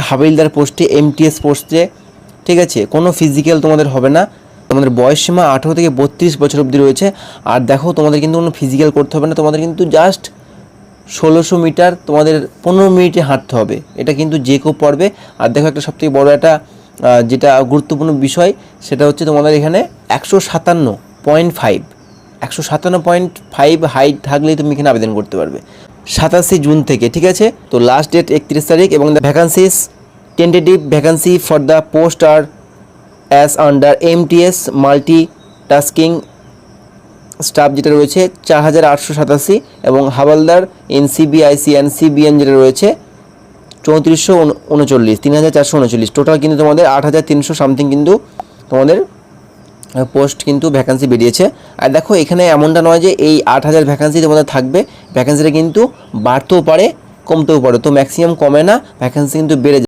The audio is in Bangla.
হাবিলদার পোস্টে, এমটিএস পোস্টে, ঠিক আছে। কোনো ফিজিক্যাল তোমাদের হবে না। তোমাদের বয়স সীমা 18 থেকে 32 বছর অবধি রয়েছে। আর দেখো তোমাদের কিন্তু কোনো ফিজিক্যাল করতে হবে না, তোমাদের কিন্তু জাস্ট 1600 মিটার তোমাদের 15 মিনিটে হাঁটতে হবে। এটা কিন্তু যে কেউ পারবে। আর দেখো একটা সবথেকে বড় একটা যেটা গুরুত্বপূর্ণ বিষয়, সেটা হচ্ছে তোমাদের এখানে 157.5 হাইট থাকলেই তুমি এখানে আবেদন করতে পারবে 27 জুন থেকে, ঠিক আছে। তো লাস্ট ডেট 31 তারিখ। এবং the vacancies, tentative vacancy for the post are as under MTS multi tasking staff যেটা রয়েছে 4887, এবং হাওলদার এনসিবিআইসি অ্যান্ড সিবিএন যেটা রয়েছে 3439, টোটাল কিন্তু তোমাদের 8300 সামথিং কিন্তু তোমাদের পোস্ট কিন্তু ভ্যাকান্সি বেরিয়েছে। আর দেখো এখানে এমনটা নয় যে এই 8000 ভ্যাকান্সি তোমাদের থাকবে, ভ্যাকান্সিটা কিন্তু বাড়তেও পারে কমতেও পারে। তো ম্যাক্সিমাম কমে না, ভ্যাকান্সি কিন্তু বেড়ে যায়।